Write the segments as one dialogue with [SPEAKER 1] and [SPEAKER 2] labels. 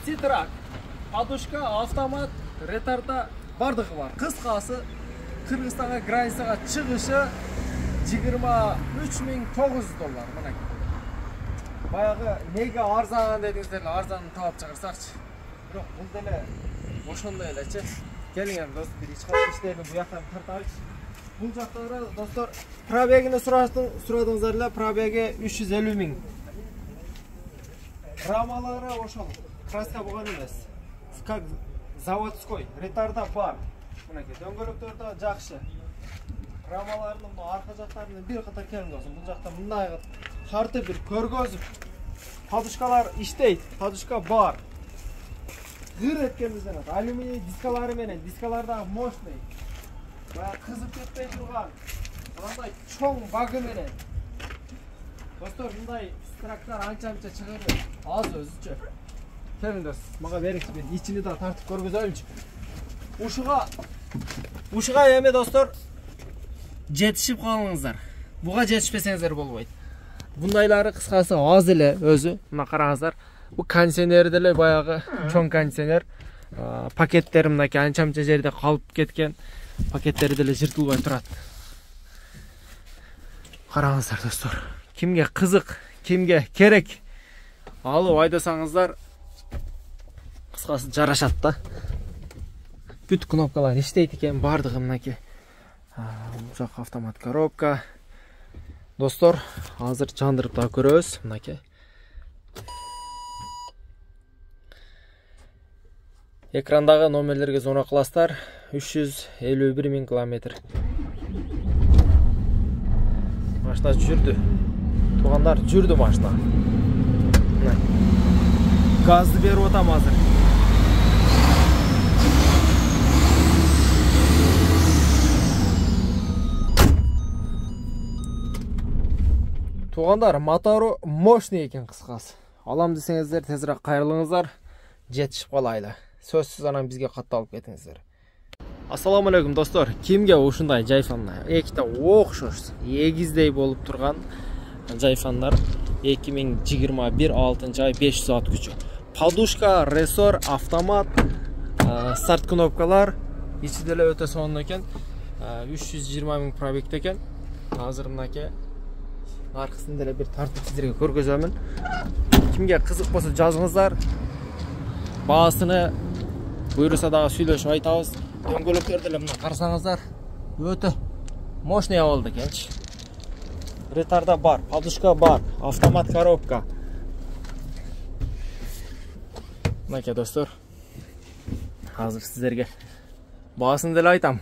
[SPEAKER 1] Citrac, подушка, автомат, ретарда бардығы бар. Қысқасы Қырғызстанға границаға шығышы $23.900. Мына баяғы неге арзан дедіңіздер, арзанын тауып шығарсақшы. Бірақ бұл деле ошондой элечи. Келиңер достор, бир ичкат иштерин бу жактан тартабыз. Бул жактары достор пробегini сурадыңыздар эле, пробеги 350 миң. Рамалары ошол. Краска болгон эмес. Как заводской, ретарда бар. Мынакей дөңгөлөктөрдө жакшы. Рамаларынын арка жактарына бир катар келиңиз. Бул жакта мындай карты бир көргөзүп. Подушкалар иштейт, подушка бар. Гыр эткенибизден алюминий дискалары менен, дискалардагы мощный. Бая кызып кетпей турган. Мындай чоң багы менен. Достор, мындай страктар анча-анча чыгып аз өзүчө. Келиңдер, мага бериңиз, мен ичини да тартып көргөзөлүнчү. Ушуга эми достор жетишип калыңыздар. Буга жетишпесеңиздер болбойт. Бундайлары кыскасы аз эле өзү. Мына караңыздар. Бу кондиционер деле баягы чоң кондиционер. Пакеттери мынакей анча-анча жерде калып кеткен. Пакеттери деле жыртылбай турат. Караңыздар достор. Кимге кызык, кимге керек алып айдасаңыздар кыскасы жарашат да. Бүт кнопкалар иштейт экен, бардыгы мынакей. Бул жак автомат коробка. Достор, азыр жандырып да көрөбүз, мынакей. Экрандагы номерлерге зона кыласыздар, 351 миң километр. Машина жүрдү. Туугандар, жүрдү машина. Газды берип атам азыр. Туугандар, мотору мощный экен кыскасы. Алам десеңиздер, тезирээк кайрылыңыздар, жетишип калайлы. Сөзсүз анан бизге катталып кетиңиздер. Ассаламу алейкум достор. Кимге ушундай жайфандар, эките окшош, эгиздей болуп турган жайфандар 2021 6 ай 500 at күчү. Подушка, рессор, автомат, старт кнопкалар, ичи деле өтө сонун экен. 320 миң пробегте экен. Азыр мынакей аркасын деле бир тартып сиздерге көргөзөмүн. Кимге кызык болсо жазыңыздар. Баасыны буйруса дагы сүйлөшүп айтабыз. Дөңгөлөктөрдү эле мына карасаңыздар, өтө мощный болду экенчи. Ретарда бар, подушка бар, автомат коробка. Мынакей достор. Азыр сиздерге баасын деле айтам.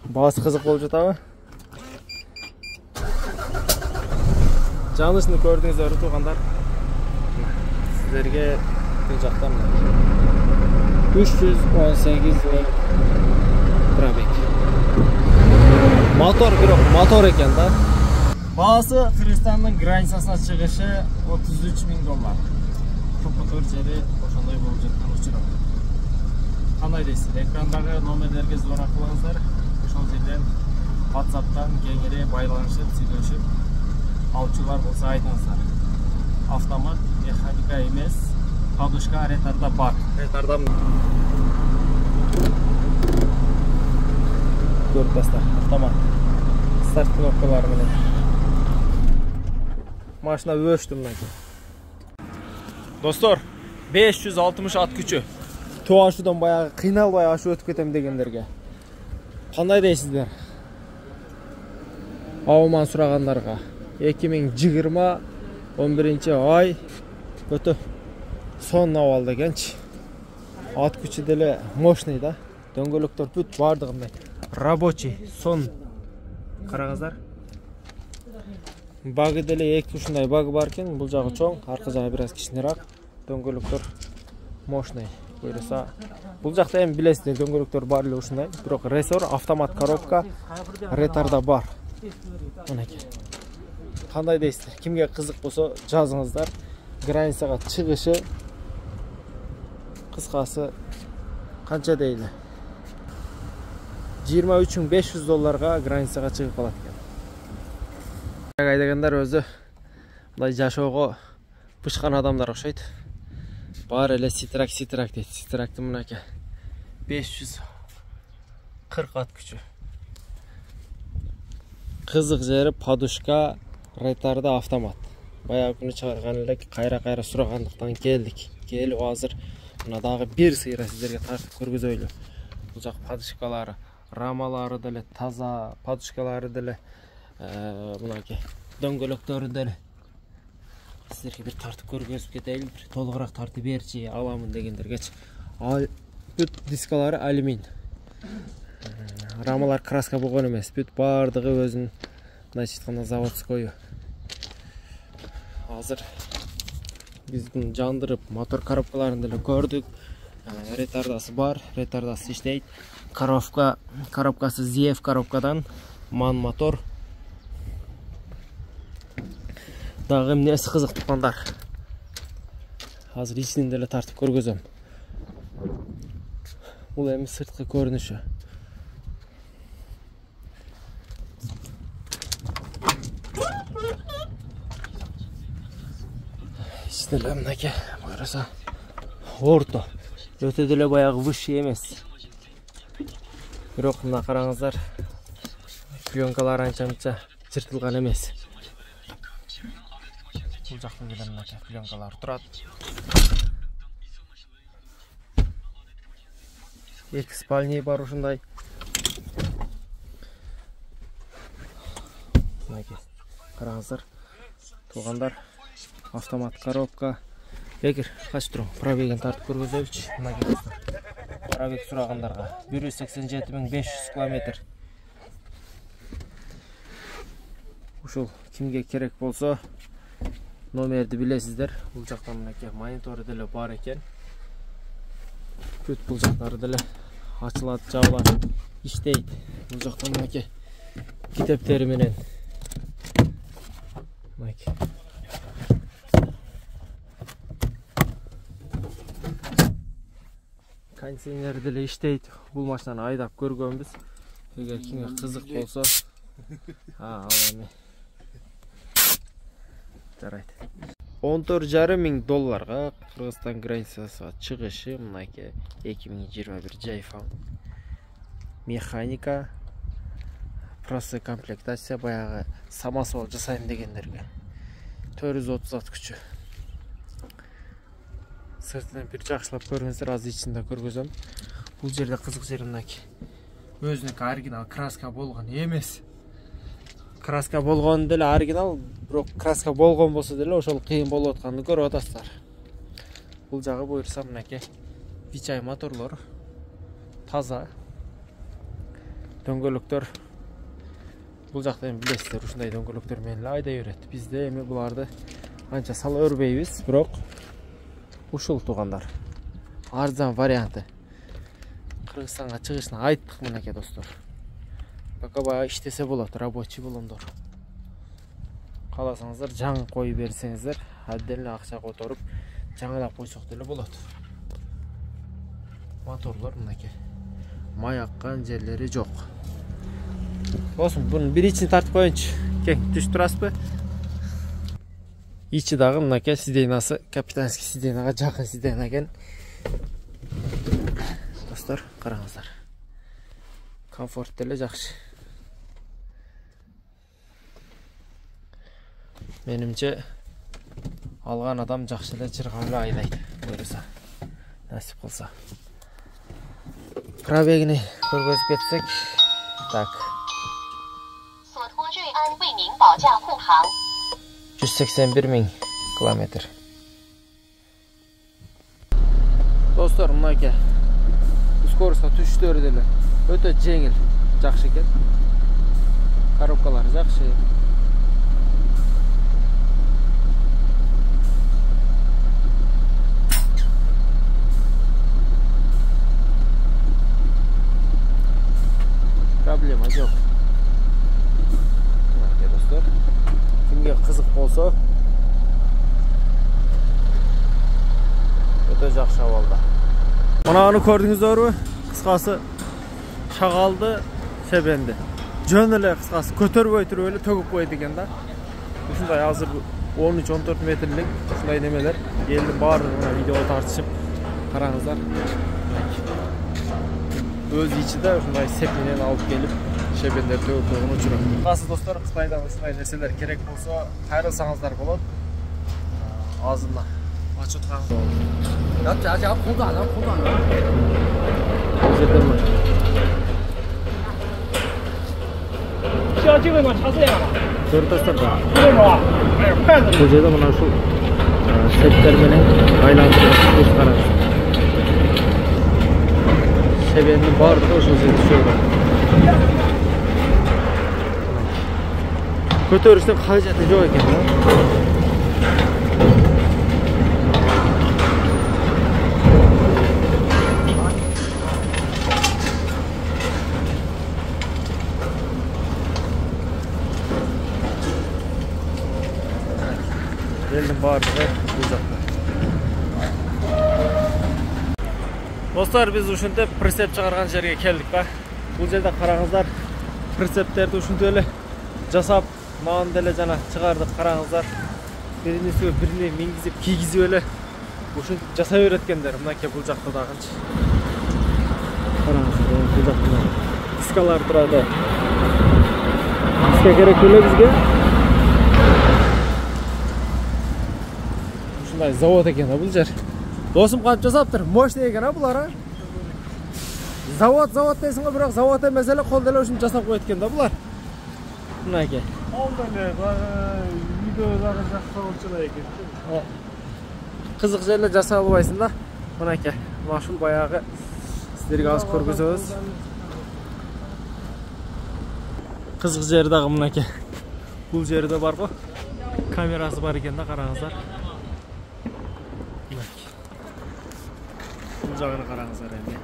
[SPEAKER 1] Баасы кызык болуп жатабы? Жанышны көрдүңүздөр туугандар. Сиздерге бул жакта 318 миң пробег. Мотор экен да. Баасы Кыргызстандын границасына чыгышы $33 миң. Топ-мотор жери ошондой болуп жаткан учуру. Кандай дейсиз? Экрандагы номерлерге звонок кылыңыздар. Ошол жерден WhatsApp'тан кеңири байланышып, сүйлөшүп, алчулар болса айтыңыздар. Автомат, механика эмес, подушка, ретарда бар. Ретарда көрүп бастар. Автомат. Старт кнопкалары менен. Машина өштү мынакей. Достор, 560 at күчү. Тоо ашуудан баягы кыйналбай ашып өтүп кетем дегендерге кандай дейсиздер? Ауман сурагандарга 2020 11 ай өтө сонун абалда экенчи. At күчү деле мощный да. Дөңгөлөктөр бүт бардыгындай рабочий, сон. Караңыздар. Багы деле эки ушундай багы бар экен. Бул жагы чоң, арка жагы бир аз кичинерээк. Дөңгөлөктөр мощный. Буйруса, бул жакта эми билесиздер, дөңгөлөктөр бар эле ушундай. Бирок рессор, автомат коробка, ретарда бар. Мынакей. Кандай дейсиздер? Кимге кызык болсо жазыңыздар. Границага чыгышы кыскасы канча дейли? $23.500 границага чыгып калат экен. Айдагандар өзү мындай жашоого бышкан адамдар окшойт. Бар эле ситrak дейт. Ситрактын мынакей 540 at күчү. Кызык жери подушка, ретарда автомат. Баягы күнү чыгарган элек кайра сурагандыктан келдик. Келип азыр мына дагы бир сыйра сиздерге тартып көргөзөйлү. Бул жак подушкалары, рамалары деле таза, подушкалары деле мынакей дөңгөлөктөрү деле сиздерге бир тартып көргөзүп кетейин. Толугураак тартып берчи аламын дегендергечи. Бүт дискалары алюмин. Рамалар краска болгон эмес. Бүт бардыгы өзүнүн мындайча айтканда заводской. Азыр биздин жандырып мотор коробкаларын деле көрдүк. Ретардасы бар, ретардасы иштейт. Коробкасы ZF коробкадан ман мотор. Дагы эмнеси кызык туккандар. Азыр ичинен деле тартып көргөзөм. Бул эми сырткы көрүнүшү. Ичинде мынакей караса орто. Өтө деле баягы высший эмес. Бирок мына караңыздар. Пленкалар анча-мынча чыртылган эмес. Бул жакта деле мынакей пленкалар турат. Эки спальня бар ушундай. Мынакей караңыздар. Туугандар, автомат коробка. Эгер качып туруң, пробегин тартып көргөзөлүчү. Мынакей достор. Пробег сурагандарга 187.500 км. Ушул кимге керек болсо номерди билесиздер. Бул жакта мынакей монитору деле бар экен. Бүт бул жактары деле ачылат, жабылат, иштейт. Бул жакта мынакей китептери менен мынакей кондиционер деле иштейт. Бул машинаны айдап көргөнбүз. Эгер кимге кызык болсо, ал эми жарайт. $14,500 Кыргызстан границасына чыгышы мынакей 2021 Жайфан. Механика, простой комплектация, баягы самосвал жасайм дегендерге 430 at күчү. Сыртынан бир жакшылап көрүңүздөр, азыр ичинде көргөзөм. Бул жерде кызык жери мынакей. Өзүнүн оригинал краска болгон эмес. Краска болгон деле оригинал, бирок краска болгон болсо деле ошол кыйын болуп атканын көрүп атасыздар. Бул жагы буюрса мынакей Вичай моторлор таза. Дөңгөлөктөр бул жакта эми билесиздер, ушундай дөңгөлөктөр менен эле айдай берет. Бизде эми буларды анча сала өрбөйбүз, бирок ушул туугандар. Арзан варианты. Кыргызстанга чыгышына айттык мынакей достор. Пока баягы иштесе болот, рабочий болгондор. Кааласаңыздар жаңы коюп берсеңиздер, отдельно акча которуп жаңылап койсок деле болот. Моторлор мынакей. Маяккан жерлери жок. Болсун, бунун бир ичин тартып коеюнчу. Кең түшүп турасызбы? Ичи дагы мынакей сиденасы капитанский сиденага жакын сидена экен. Достор, караңыздар. Комфорт деле жакшы. Менимче алган адам жакшы эле чыргап эле айдайт. Буюрса, насип кылса. Пробегини көргөзүп кетсек. Так. 181.000 километр. Достор, мынакей скоростка түшүштөрү деле өтө жеңил, жакшы экен. Коробкалары жакшы. Проблема жок. Мынакей достор, кимге кызык болсо өтө жакшы абалда. Мынаны көрдүңүздөрбү? Кыскасы шагалды, себенди. Жөн эле кыскасы көтөрбөй туруп эле төгүп койду экен да. Ушундай азыр 13-14 metrlik şunday nemeler. Elin bardığına video tartışıp karağınızlar. Öz içinde şunday sepinen alıp gelip şebender tövüp uçurup. Nasıl dostlar, Xitaydan şunday nerseler kerek bolsa kayırılsаңыздар болады. Ağzımla açıp kalın.
[SPEAKER 2] Ya kuldan.
[SPEAKER 1] Güzeldir mi? Körtaslar da. Bu жерде мына ушул сеттер менен айландырып караңыз. Себенин баардыгы ошол жерде түшөт. Көтөрүштүн кажети жок экен да. Geldim bardırı uzakta. Dostlar, biz ушинтип прицеп чыгарган жерге келдик ба. Бул жерде караңыздар, прицептерди ушинтип эле жасап, мынаны деле жана чыгардык, караңыздар. Биринесине бирине мингизип, кийгизип эле ушинтип жасай береткендер. Мынакей бул жакта дагынчы. Караңыздар, бул жакта дискалар турады. Диска керек эле бизге. Zavod ekan bu yer. Do'stim qancha jasaptir? Moshna ekan bular. Zavod deysiz-ku, biroq zavod emas, ele qo'lda o'shini jasab qo'yayotganda bular. Buna aka.
[SPEAKER 2] Oldane, videolarni jasabchilar ekan.
[SPEAKER 1] Qiziq yerlar jasab olmaysan-da. Buna aka. Mashul boyag'i sizlarga az ko'rgizamiz. Qiziq yerdagi buna aka. Bu yerda bor-ku. Kamerasi bor ekanda, qarangizlar. Жағына қараңыздар енді.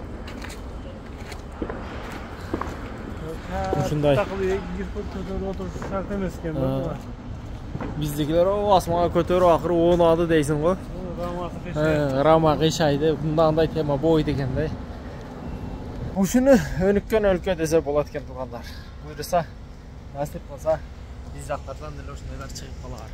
[SPEAKER 1] Ушундай.
[SPEAKER 2] Шарт емес екен ба?
[SPEAKER 1] Биздегилер асманға көтеріп ақыры оңады дейсің ғой. Рама қишайды. Бұндағындай тема бойды екен де. Ушуну өніккен өлкө десе болады екен туғандар. Бұйырса, насип болса, біз жақтардан деле ушундайлар чыгып қалар.